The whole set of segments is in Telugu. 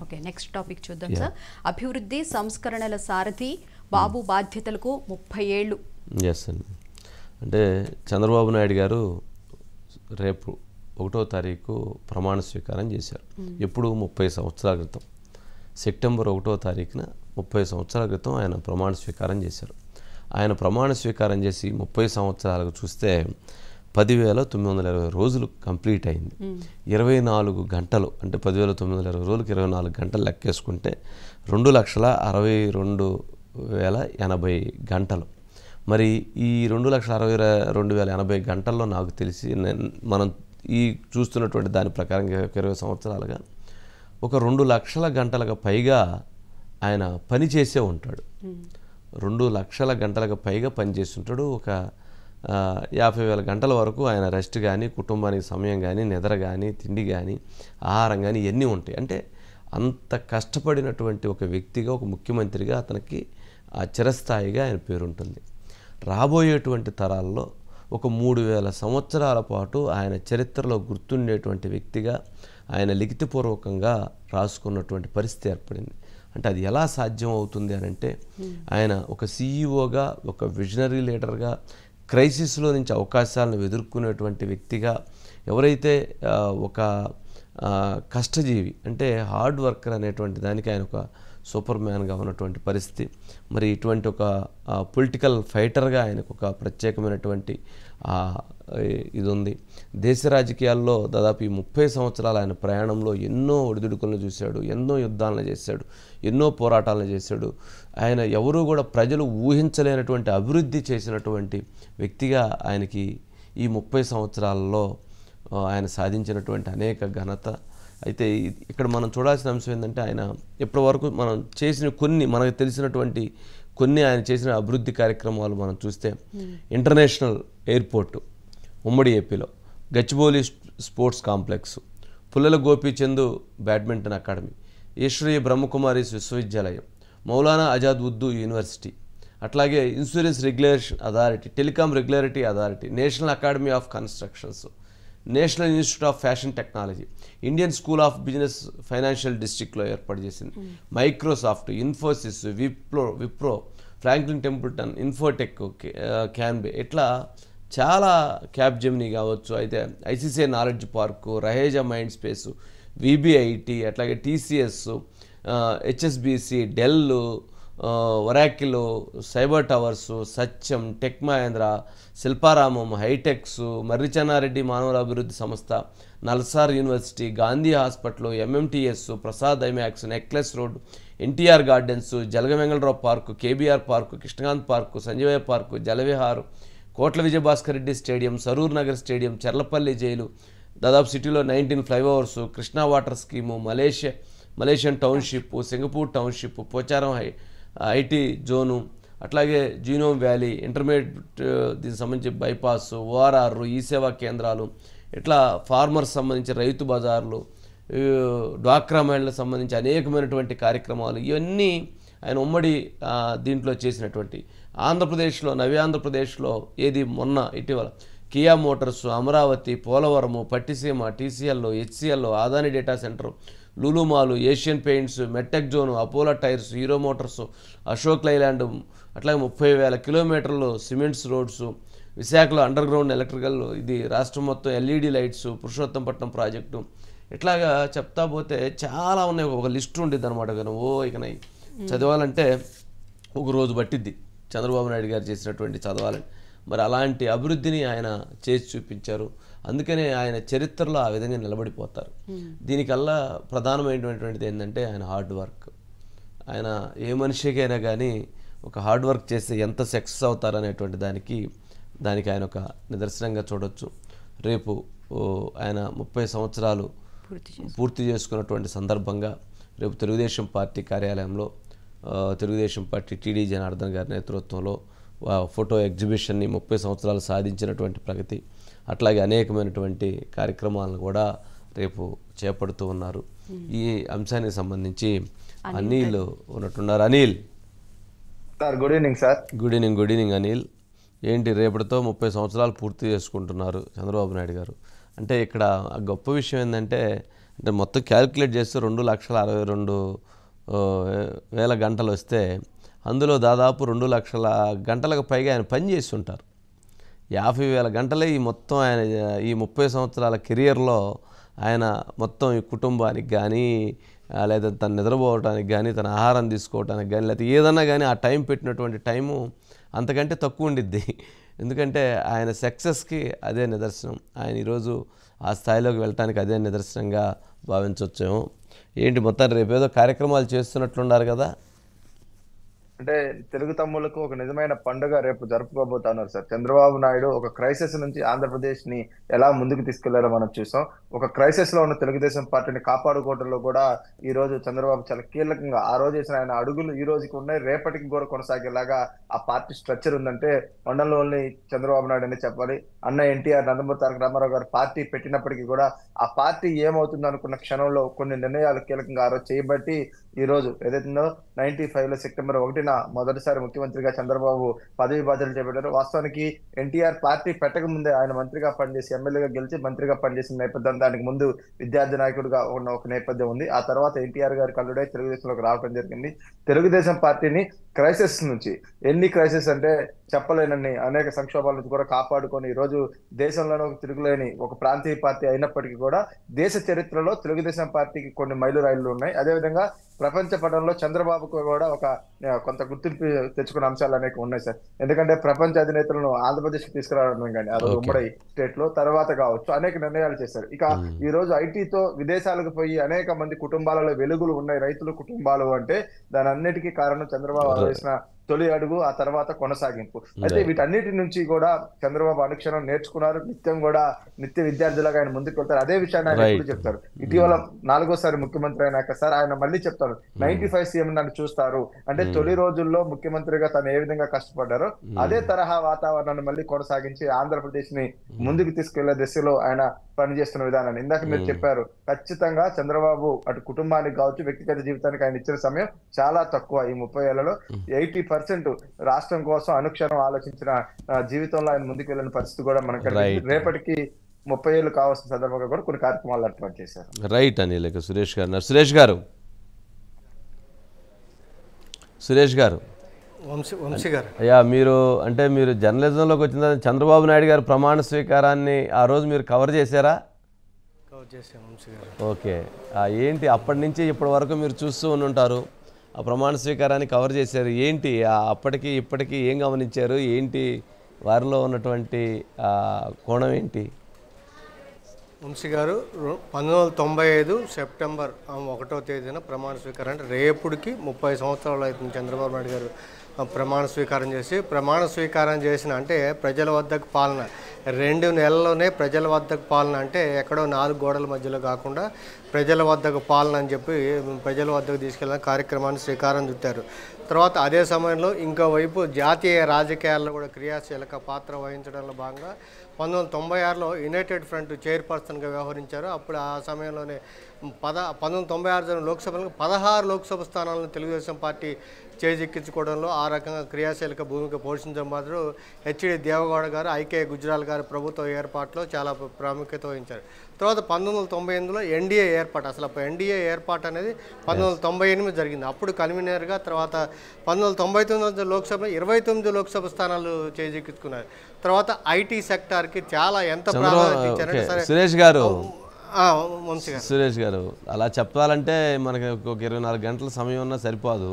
ఓకే, నెక్స్ట్ టాపిక్ చూద్దాం సార్. అభివృద్ధి సంస్కరణల సారథి బాబు బాధ్యతలకు 30 ఏళ్ళు. ఎస్ అండి. అంటే చంద్రబాబు నాయుడు గారు రేపు 1వ తారీఖు ప్రమాణ స్వీకారం చేశారు. ఎప్పుడు 30 సంవత్సరాల క్రితం సెప్టెంబర్ 1వ తారీఖున 30 సంవత్సరాల క్రితం ఆయన ప్రమాణ స్వీకారం చేశారు. ఆయన ప్రమాణ స్వీకారం చేసి 30 సంవత్సరాలకు చూస్తే 10,920 రోజులు కంప్లీట్ అయింది. 24 గంటలు అంటే 10,920 రోజులకు 24 గంటలు లెక్కేసుకుంటే 2,62,280 గంటలు. మరి ఈ 2,62,280 గంటల్లో నాకు తెలిసి మనం ఈ చూస్తున్నటువంటి దాని ప్రకారం 20 సంవత్సరాలుగా ఒక 2 లక్షల గంటలకు పైగా ఆయన పని చేసే ఉంటాడు. 2 లక్షల గంటలకు పైగా పనిచేస్తుంటాడు. ఒక 50,000 గంటల వరకు ఆయన రెస్ట్ కానీ, కుటుంబానికి సమయం కానీ, నిద్ర కానీ, తిండి కానీ, ఆహారం కానీ ఇవన్నీ ఉంటాయి. అంటే అంత కష్టపడినటువంటి ఒక వ్యక్తిగా, ఒక ముఖ్యమంత్రిగా అతనికి ఆ చిరస్థాయిగా ఆయన పేరుంటుంది. రాబోయేటువంటి తరాల్లో ఒక 3,000 సంవత్సరాల పాటు ఆయన చరిత్రలో గుర్తుండేటువంటి వ్యక్తిగా ఆయన లిఖితపూర్వకంగా రాసుకున్నటువంటి పరిస్థితి ఏర్పడింది. అంటే అది ఎలా సాధ్యం అవుతుంది అని అంటే ఆయన ఒక సీఈఓగా, ఒక విజనరీ లీడర్గా, క్రైసిస్లో నుంచి అవకాశాలను ఎదుర్కొనేటువంటి వ్యక్తిగా, ఎవరైతే ఒక కష్టజీవి అంటే హార్డ్ వర్కర్ అనేటువంటి దానికి ఆయన ఒక సూపర్ మ్యాన్గా ఉన్నటువంటి పరిస్థితి. మరి ఇటువంటి ఒక పొలిటికల్ ఫైటర్గా ఆయనకు ఒక ప్రత్యేకమైనటువంటి ఇది ఉంది. దేశ రాజకీయాల్లో దాదాపు ఈ 30 సంవత్సరాల ఆయన ప్రయాణంలో ఎన్నో ఒడిదుడుకులను చూశాడు, ఎన్నో యుద్ధాలను చేశాడు, ఎన్నో పోరాటాలను చేశాడు. ఆయన ఎవరూ కూడా ప్రజలు ఊహించలేనటువంటి అభివృద్ధి చేసినటువంటి వ్యక్తిగా ఆయనకి ఈ 30 సంవత్సరాలలో ఆయన సాధించినటువంటి అనేక ఘనత. అయితే ఇక్కడ మనం చూడాల్సిన అంశం ఏంటంటే ఆయన ఇప్పటి వరకు మనం చేసిన మనకు తెలిసినటువంటి ఆయన చేసిన అభివృద్ధి కార్యక్రమాలు మనం చూస్తే ఇంటర్నేషనల్ ఎయిర్పోర్టు ఉమ్మడి ఏపీలో, Gachibowli sports complex, Pullela Gopichand badminton academy, Ishwariya Brahmakumaris Vishwavidyalaya, Maulana Azad Urdu university, అట్లాగే insurance regulation authority, telecom regulatory authority, national academy of constructions, national institute of fashion technology, Indian school of business financial డిస్ట్రిక్ట్లో ఏర్పాటు చేసింది, Microsoft, Infosys, Wipro, Franklin Templeton, infotech, క్యాన్బే, ఇట్లా చాలా క్యాప్జెమినీ కావచ్చు, అయితే ICICI knowledge park, Raheja mind space, VBIT, అట్లాగే TCS, HSBC, Dell, Oracle, cyber towers, Satyam, tech Mahindra, Shilparamam, HITEX, Marri Chenna Reddy మానవ అభివృద్ధి సంస్థ, NALSAR university, Gandhi hospital, MMTS, Prasad IMAX, necklace road, NTR gardens, Jalagam Vengal Rao park, KBR park, Krishna Kanth park, Sanjeevaiah park, Jalavihar, Kotla Vijaya Bhaskar Reddy stadium, Saroor Nagar stadium, Cherlapally jail, దాదాపు సిటీలో 19 flyovers, Krishna water scheme, Malaysian township, Singapore township, Pocharam IT zone, అట్లాగే జీనోమ్ వ్యాలీ, ఇంటర్మీడియట్ దీనికి సంబంధించి బైపాస్, ఓఆర్ఆర్, ఈ సేవా కేంద్రాలు, ఇట్లా ఫార్మర్స్ సంబంధించి రైతు బజార్లు, డ్వాక్రా మహిళలకు సంబంధించి అనేకమైనటువంటి కార్యక్రమాలు, ఇవన్నీ ఆయన ఉమ్మడి దీంట్లో చేసినటువంటి. ఆంధ్రప్రదేశ్లో, నవ్యాంధ్రప్రదేశ్లో ఏది మొన్న ఇటీవల Kia Motors, Amaravati, Polavaram, Pattiseema, TCL, HCL, Adani data centre, Lulu mall, Asian Paints, medtech zone, Apollo Tyres, Hero Motors, Ashok Leyland, అట్లాగే 30,000 కిలోమీటర్లు సిమెంట్స్ రోడ్స్, విశాఖలో అండర్ గ్రౌండ్ ఎలక్ట్రికల్, ఇది రాష్ట్రం మొత్తం ఎల్ఈడి లైట్స్, పురుషోత్తంపట్నం ప్రాజెక్టు, ఇట్లాగా చెప్తా పోతే చాలా ఉన్నాయి. ఒక లిస్ట్ ఉండేది అనమాట. ఇక చదవాలంటే ఒక రోజు పట్టిద్ది చంద్రబాబు నాయుడు గారు చేసినటువంటి చదవాలని. మరి అలాంటి అభివృద్ధిని ఆయన చేసి చూపించారు. అందుకనే ఆయన చరిత్రలో ఆ విధంగా నిలబడిపోతారు. దీనికల్లా ప్రధానమైనటువంటిది ఏంటంటే ఆయన హార్డ్ వర్క్. ఆయన ఏ మనిషికైనా కానీ ఒక హార్డ్ వర్క్ చేస్తే ఎంత సక్సెస్ అవుతారనేటువంటి దానికి ఆయన ఒక నిదర్శనంగా చూడొచ్చు. రేపు ఆయన 30 సంవత్సరాలు పూర్తి చేసుకున్నటువంటి సందర్భంగా రేపు తెలుగుదేశం పార్టీ కార్యాలయంలో తెలుగుదేశం పార్టీ టీడీ జనార్దన్ గారి నేతృత్వంలో ఫోటో ఎగ్జిబిషన్ని 30 సంవత్సరాలు సాధించినటువంటి ప్రగతి, అట్లాగే అనేకమైనటువంటి కార్యక్రమాలను కూడా రేపు చేపడుతూ ఉన్నారు. ఈ అంశానికి సంబంధించి అనిల్ ఉన్నట్టున్నారు. Anil sir, good evening sir. Good evening Anil. ఏంటి రేపటితో 30 సంవత్సరాలు పూర్తి చేసుకుంటున్నారు చంద్రబాబు నాయుడు గారు. అంటే ఇక్కడ గొప్ప విషయం ఏంటంటే అంటే మొత్తం క్యాలిక్యులేట్ చేస్తే 2,62,000 గంటలు వస్తే అందులో దాదాపు 2 లక్షల గంటలకు పైగా ఆయన పని చేసి ఉంటారు. 50,000 గంటలే ఈ మొత్తం ఆయన ఈ 30 సంవత్సరాల కెరియర్లో ఆయన మొత్తం ఈ కుటుంబానికి కానీ లేదా తను నిద్రపోవడానికి కానీ తన ఆహారం తీసుకోవడానికి కానీ లేకపోతే ఏదన్నా కానీ ఆ టైం పెట్టినటువంటి టైము అంతకంటే తక్కువ ఉండిద్ది. ఎందుకంటే ఆయన సక్సెస్కి అదే నిదర్శనం. ఆయన ఈరోజు ఆ స్థాయిలోకి వెళ్ళటానికి అదే నిదర్శనంగా భావించవచ్చేమో. ఏంటి మొత్తం రేపేదో కార్యక్రమాలు చేస్తున్నట్లున్నారు కదా? అంటే తెలుగు తమ్ములకు ఒక నిజమైన పండుగ రేపు జరుపుకోబోతున్నారు సార్. చంద్రబాబు నాయుడు ఒక క్రైసిస్ నుంచి ఆంధ్రప్రదేశ్ ని ఎలా ముందుకు తీసుకెళ్లారో మనం చూసాం. ఒక క్రైసిస్ లో ఉన్న తెలుగుదేశం పార్టీని కాపాడుకోవడంలో కూడా ఈ రోజు చంద్రబాబు చాలా కీలకంగా ఆ రోజు చేసిన ఆయన అడుగులు ఈ రోజుకి ఉన్నాయి, రేపటికి కూడా కొనసాగేలాగా ఆ పార్టీ స్ట్రక్చర్ ఉందంటే మండలంలోని చంద్రబాబు నాయుడు అని చెప్పాలి. అన్న ఎన్టీఆర్ నందమూరి తారక రామారావు గారు పార్టీ పెట్టినప్పటికీ కూడా ఆ పార్టీ ఏమవుతుందో అనుకున్న క్షణంలో కొన్ని నిర్ణయాలు కీలకంగా ఆ రోజు చేయబట్టి ఈ రోజు ఏదైతుందో 95లో సెప్టెంబర్ 1న మొదటిసారి ముఖ్యమంత్రిగా చంద్రబాబు పదవి బాధ్యతలు చేపట్టారు. వాస్తవానికి ఎన్టీఆర్ పార్టీ పెట్టక ముందే ఆయన మంత్రిగా పనిచేసి ఎమ్మెల్యేగా గెలిచి మంత్రిగా పనిచేసిన నేపథ్యం, దానికి ముందు విద్యార్థి నాయకుడిగా ఉన్న ఒక నేపథ్యం ఉంది. ఆ తర్వాత ఎన్టీఆర్ గారి కల్లుడై తెలుగుదేశంలోకి రావడం జరిగింది. తెలుగుదేశం పార్టీని క్రైసిస్ నుంచి, ఎన్ని క్రైసిస్ అంటే చెప్పలేనన్ని అనేక సంక్షోభాల నుంచి కూడా కాపాడుకొని ఈ రోజు దేశంలోనే ఒక తిరుగులేని ఒక ప్రాంతీయ పార్టీ అయినప్పటికీ కూడా దేశ చరిత్రలో తెలుగుదేశం పార్టీకి కొన్ని మైలురాయిలు ఉన్నాయి. అదేవిధంగా ప్రపంచ పటంలో చంద్రబాబుకు కూడా ఒక కొంత గుర్తింపు తెచ్చుకున్న అంశాలు అనేక ఉన్నాయి సార్. ఎందుకంటే ప్రపంచ అధినేతలను ఆంధ్రప్రదేశ్కి తీసుకురావడం కానీ ఆ రోజు ఉమ్మడి స్టేట్ లో తర్వాత కావచ్చు అనేక నిర్ణయాలు చేశారు. ఇక ఈ రోజు ఐటీతో విదేశాలకు పోయి అనేక మంది కుటుంబాలలో వెలుగులు ఉన్నాయి, రైతుల కుటుంబాలు అంటే దాని అన్నిటికీ కారణం చంద్రబాబు వేసిన తొలి అడుగు, ఆ తర్వాత కొనసాగింపు. అయితే వీటన్నిటి నుంచి కూడా చంద్రబాబు అనుక్షణం నేర్చుకున్నారు. నిత్యం కూడా నిత్య విద్యార్థులుగా ఆయన ముందుకు వెళ్తారు. అదే విషయాన్ని ఆయన ఎప్పుడు చెప్తారు. ఇటీవల 4వ సారి ముఖ్యమంత్రి అయినాక సార్ ఆయన మళ్ళీ చెప్తారు 95 సీఎం నన్ను చూస్తారు అంటే తొలి రోజుల్లో ముఖ్యమంత్రిగా తను ఏ విధంగా కష్టపడ్డారో అదే తరహా వాతావరణాన్ని మళ్ళీ కొనసాగించి ఆంధ్రప్రదేశ్ ని ముందుకు తీసుకెళ్లే దిశలో ఆయన పనిచేస్తున్న విధానాన్ని ఇందాక మీరు చెప్పారు. ఖచ్చితంగా చంద్రబాబు అటు కుటుంబానికి కావచ్చు వ్యక్తిగత జీవితానికి ఆయన ఇచ్చిన సమయం చాలా తక్కువ. ఈ 30 ఏళ్లలో 80% రాష్ట్రం కోసం అనుక్షణం ఆలోచించిన జీవితంలో ఆయన ముందుకు వెళ్ళిన పరిస్థితి కూడా మనకు కనిపిస్తుంది. రేపటికి 30 ఏళ్ళు కావాల్సిన సందర్భంగా కూడా కొన్ని కార్యక్రమాలు ఏర్పాటు చేశారు. రైట్ అని లేక సురేష్ గారు వంశీ గారు అయ్యా, మీరు జర్నలిజంలోకి వచ్చిన చంద్రబాబు నాయుడు గారు ప్రమాణ స్వీకారాన్ని ఆ రోజు మీరు కవర్ చేశారా? కవర్ చేశాను వంశీ గారు. ఓకే, ఏంటి అప్పటి నుంచి ఇప్పటి వరకు మీరు చూస్తూ ఉంటారు, ఆ ప్రమాణ స్వీకారాన్ని కవర్ చేశారు. ఏంటి అప్పటికి ఇప్పటికీ ఏం గమనించారు? ఏంటి వారిలో ఉన్నటువంటి కోణం ఏంటి? వంశీ గారు 1995 సెప్టెంబర్ 1వ తేదీన ప్రమాణ స్వీకారం, అంటే రేపుడికి 30 సంవత్సరాలు అవుతుంది చంద్రబాబు నాయుడు గారు ప్రమాణ స్వీకారం చేసిన అంటే ప్రజల వద్దకు పాలన 2 నెలల్లోనే ప్రజల వద్దకు పాలన అంటే ఎక్కడో 4 గోడల మధ్యలో కాకుండా ప్రజల వద్దకు పాలన అని చెప్పి ప్రజల వద్దకు తీసుకెళ్ళిన కార్యక్రమాన్ని శ్రీకారం చుట్టారు. తర్వాత అదే సమయంలో ఇంకోవైపు జాతీయ రాజకీయాల్లో కూడా క్రియాశీలక పాత్ర వహించడంలో భాగంగా 1996లో యునైటెడ్ ఫ్రంట్ చైర్పర్సన్గా వ్యవహరించారు. అప్పుడు ఆ సమయంలోనే 1996 లోక్సభలో 16 లోక్సభ స్థానాలను తెలుగుదేశం పార్టీ చేజిక్కించుకోవడంలో ఆ రకంగా క్రియాశీలక భూమిక పోషించడం మాత్రం హెచ్డి దేవగౌడ గారు, ఐకే గుజరాల్ గారు ప్రభుత్వ ఏర్పాటులో చాలా ప్రాముఖ్యత వహించారు. తర్వాత 1998లో ఎన్డీఏ ఏర్పాటు, అసలు ఎన్డీఏ ఏర్పాటు అనేది 1998 జరిగింది. అప్పుడు కన్వీనర్గా, తర్వాత 1999 లోక్సభలో 29 లోక్సభ స్థానాలు చేజిక్కించుకున్నారు. తర్వాత ఐటీ సెక్టార్కి చాలా ఎంత ప్రాధాన్యత ఇచ్చారంటే సరే సురేష్ గారు అలా చెప్పాలంటే మనకి ఒక 24 గంటల సమయం ఉన్నా సరిపోదు.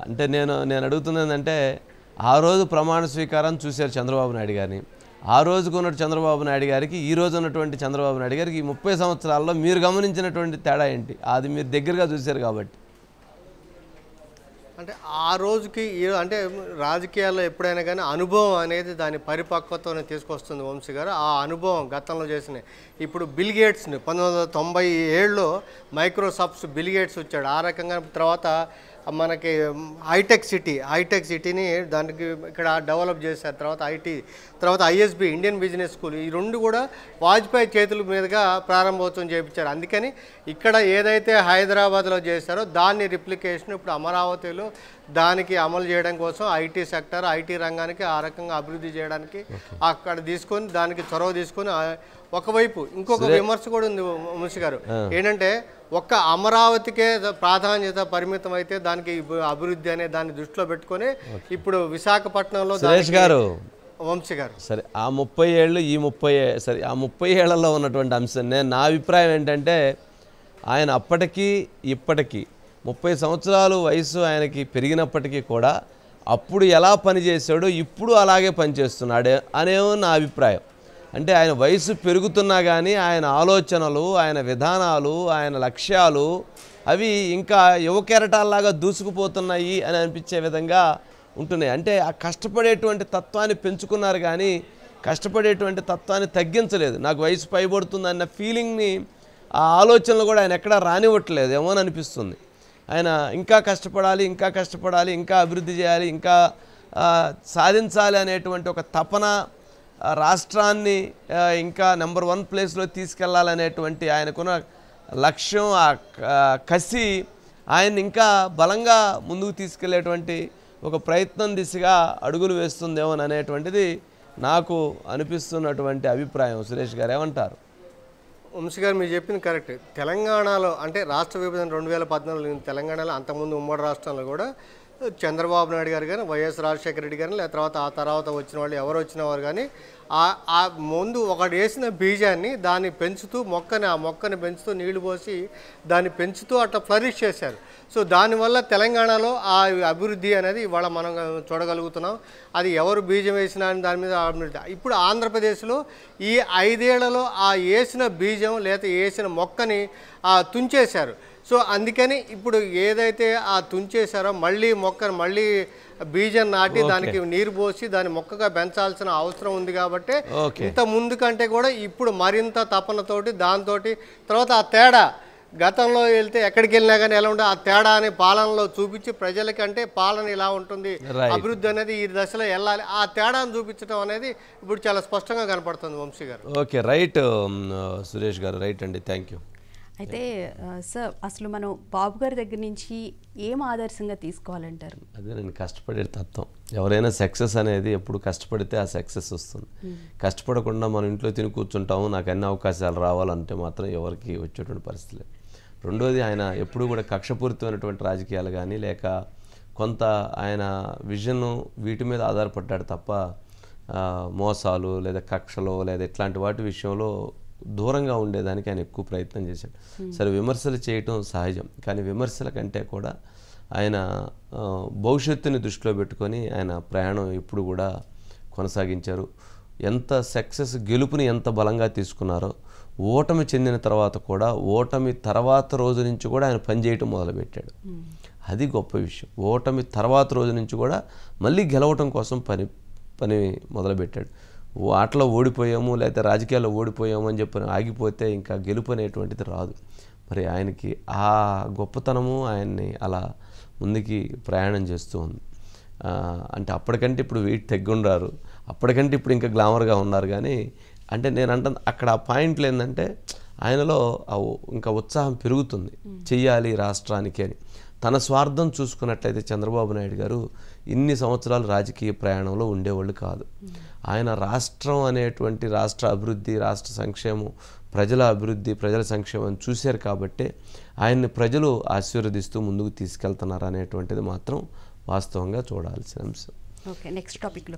అంటే నేను అడుగుతున్నది ఏంటంటే ఆ రోజు ప్రమాణ స్వీకారం చూశారు చంద్రబాబు నాయుడు గారిని, ఆ రోజుకు ఉన్న చంద్రబాబు నాయుడు గారికి ఈ రోజు ఉన్నటువంటి చంద్రబాబు నాయుడు గారికి ఈ 30 సంవత్సరాల్లో మీరు గమనించినటువంటి తేడా ఏంటి? అది మీరు దగ్గరగా చూశారు కాబట్టి. అంటే ఆ రోజుకి అంటే రాజకీయాల్లో ఎప్పుడైనా కానీ అనుభవం అనేది దాని పరిపక్వతను తీసుకొస్తుంది వంశీ గారు. ఆ అనుభవం గతంలో చేసిన ఇప్పుడు బిల్ గేట్స్ని 1997లో మైక్రోసాఫ్ట్స్ బిల్ గేట్స్ వచ్చాడు. ఆ రకంగా తర్వాత మనకి హైటెక్ సిటీని దానికి ఇక్కడ డెవలప్ చేశారు. తర్వాత ఐఎస్బి ఇండియన్ బిజినెస్ స్కూల్, ఈ రెండు కూడా వాజ్పేయి చేతుల మీదుగా ప్రారంభోత్సవం చేయించారు. అందుకని ఇక్కడ ఏదైతే హైదరాబాద్లో చేశారో దాన్ని రిప్లికేషన్ ఇప్పుడు అమరావతిలో దానికి అమలు చేయడం కోసం ఐటీ రంగానికి ఆ రకంగా అభివృద్ధి చేయడానికి అక్కడ తీసుకొని దానికి చొరవ తీసుకొని ఒకవైపు ఇంకొక విమర్శ కూడా ఉంది వంశీ గారు, ఏంటంటే ఒక్క అమరావతికే ప్రాధాన్యత పరిమితం అయితే దానికి అభివృద్ధి అనే దాన్ని దృష్టిలో పెట్టుకొని ఇప్పుడు విశాఖపట్నంలో సురేష్ గారు వంశీ గారు సరే ఆ 30 ఏళ్ళు ఈ 30 ఏళ్లలో ఉన్నటువంటి అంశం నా అభిప్రాయం ఏంటంటే ఆయన అప్పటికి ఇప్పటికీ 30 సంవత్సరాలు వయసు ఆయనకి పెరిగినప్పటికీ కూడా అప్పుడు ఎలా పనిచేశాడో ఇప్పుడు అలాగే పనిచేస్తున్నాడే అనేమో నా అభిప్రాయం. అంటే ఆయన వయసు పెరుగుతున్నా కానీ ఆయన ఆలోచనలు, ఆయన విధానాలు, ఆయన లక్ష్యాలు అవి ఇంకా యువ కెరటాల్లాగా దూసుకుపోతున్నాయి అని అనిపించే విధంగా ఉంటున్నాయి. అంటే ఆ కష్టపడేటువంటి తత్వాన్ని పెంచుకున్నారు కానీ కష్టపడేటువంటి తత్వాన్ని తగ్గించలేదు. నాకు వయసు పైబడుతుంది అన్న ఫీలింగ్ని, ఆ ఆలోచనలు కూడా ఆయన ఎక్కడా రానివ్వట్లేదు ఏమో అని అనిపిస్తుంది. ఆయన ఇంకా కష్టపడాలి, ఇంకా అభివృద్ధి చేయాలి, ఇంకా సాధించాలి అనేటువంటి ఒక తపన, రాష్ట్రాన్ని ఇంకా నెంబర్ 1 ప్లేస్లో తీసుకెళ్లాలనేటువంటి ఆయనకున్న లక్ష్యం, ఆ కసి ఆయన ఇంకా బలంగా ముందుకు తీసుకెళ్లేటువంటి ఒక ప్రయత్నం దిశగా అడుగులు వేస్తుందేమో అనేటువంటిది నాకు అనిపిస్తున్నటువంటి అభిప్రాయం. సురేష్ గారు ఏమంటారు? వంశీ గారు మీరు చెప్పింది కరెక్ట్. తెలంగాణలో అంటే రాష్ట్ర విభజన 2014 తెలంగాణలో, అంతకుముందు ఉమ్మడి రాష్ట్రంలో కూడా చంద్రబాబు నాయుడు గారు కానీ వైఎస్ రాజశేఖర రెడ్డి కానీ లేదా ఆ తర్వాత వచ్చిన వాళ్ళు ఎవరు వచ్చిన వారు కానీ ఆ ముందు ఒకటి వేసిన బీజాన్ని దాన్ని పెంచుతూ ఆ మొక్కని పెంచుతూ నీళ్లు పోసి దాన్ని పెంచుతూ అట్లా ఫ్లరిష్ చేశారు. సో దానివల్ల తెలంగాణలో ఆ అభివృద్ధి అనేది ఇవాళ మనం చూడగలుగుతున్నాం. అది ఎవరు బీజం వేసినా అని దాని మీద ఇప్పుడు ఆంధ్రప్రదేశ్లో ఈ 5 ఏళ్లలో ఆ వేసిన బీజం లేదా వేసిన మొక్కని తుంచేశారు. సో అందుకని ఇప్పుడు ఏదైతే ఆ తుంచేశారో మళ్ళీ బీజం నాటి దానికి నీరు పోసి దాని మొక్కగా పెంచాల్సిన అవసరం ఉంది. కాబట్టి ఇంత ముందు కంటే కూడా ఇప్పుడు మరింత తపనతోటి దాంతో తర్వాత ఆ తేడా గతంలో వెళ్తే ఎక్కడికి వెళ్ళినా కానీ ఎలా ఉంటే ఆ తేడా అనే పాలనలో చూపించి ప్రజలకంటే పాలన ఇలా ఉంటుంది, అభివృద్ధి అనేది ఈ దశలో వెళ్ళాలి, ఆ తేడాను చూపించడం అనేది ఇప్పుడు చాలా స్పష్టంగా కనపడుతుంది. వంశీ గారు ఓకే, రైట్. సురేష్ గారు రైట్ అండి, థ్యాంక్ యూ. అయితే సార్ అసలు మనం బాబు గారి దగ్గర నుంచి ఏం ఆదర్శంగా తీసుకోవాలంటారు? అదే నేను కష్టపడే తత్వం. ఎవరైనా సక్సెస్ అనేది ఎప్పుడు కష్టపడితే ఆ సక్సెస్ వస్తుంది. కష్టపడకుండా మనం ఇంట్లో తిని కూర్చుంటాము, నాకు అన్ని అవకాశాలు రావాలంటే మాత్రం ఎవరికి వచ్చేటువంటి పరిస్థితి లేదు. రెండోది, ఆయన ఎప్పుడూ కూడా కక్షపూరితమైనటువంటి రాజకీయాలు కానీ లేక కొంత ఆయన విజన్ వీటి మీద ఆధారపడ్డాడు తప్ప మోసాలు లేదా కక్షలు లేదా ఇట్లాంటి వాటి విషయంలో దూరంగా ఉండేదానికి ఆయన ఎక్కువ ప్రయత్నం చేశాడు. సరే, విమర్శలు చేయటం సహజం, కానీ విమర్శల కంటే కూడా ఆయన భవిష్యత్తుని దృష్టిలో పెట్టుకొని ఆయన ప్రయాణం ఎప్పుడు కూడా కొనసాగించారు. ఎంత సక్సెస్ గెలుపుని ఎంత బలంగా తీసుకున్నారో, ఓటమి చెందిన తర్వాత కూడా ఓటమి తర్వాత రోజు నుంచి కూడా ఆయన పనిచేయటం మొదలుపెట్టాడు. అది గొప్ప విషయం. ఓటమి తర్వాత రోజు నుంచి కూడా మళ్ళీ గెలవటం కోసం పని మొదలుపెట్టాడు. ఆటలో ఓడిపోయాము లేకపోతే రాజకీయాల్లో ఓడిపోయాము అని చెప్పి ఆగిపోతే ఇంకా గెలుపు అనేటువంటిది రాదు. మరి ఆయనకి ఆ గొప్పతనము ఆయన్ని అలా ముందుకి ప్రయాణం చేస్తూ ఉంది. అంటే అప్పటికంటే ఇప్పుడు వెయిట్ తగ్గుండారు, అప్పటికంటే ఇప్పుడు ఇంకా గ్లామర్గా ఉన్నారు. కానీ అంటే నేను అంటాను అక్కడ ఆ పాయింట్లు ఏంటంటే ఆయనలో ఇంకా ఉత్సాహం పెరుగుతుంది, చెయ్యాలి రాష్ట్రానికి అని. తన స్వార్థం చూసుకున్నట్లయితే చంద్రబాబు నాయుడు గారు ఇన్ని సంవత్సరాలు రాజకీయ ప్రయాణంలో ఉండేవాళ్ళు కాదు. ఆయన రాష్ట్రం అనేటువంటి రాష్ట్ర అభివృద్ధి, రాష్ట్ర సంక్షేమం, ప్రజల అభివృద్ధి, ప్రజల సంక్షేమం చూశారు కాబట్టే ఆయన్ని ప్రజలు ఆశీర్వదిస్తూ ముందుకు తీసుకెళ్తున్నారు అనేటువంటిది మాత్రం వాస్తవంగా చూడాల్సిన అంశం. ఓకే, నెక్స్ట్ టాపిక్లో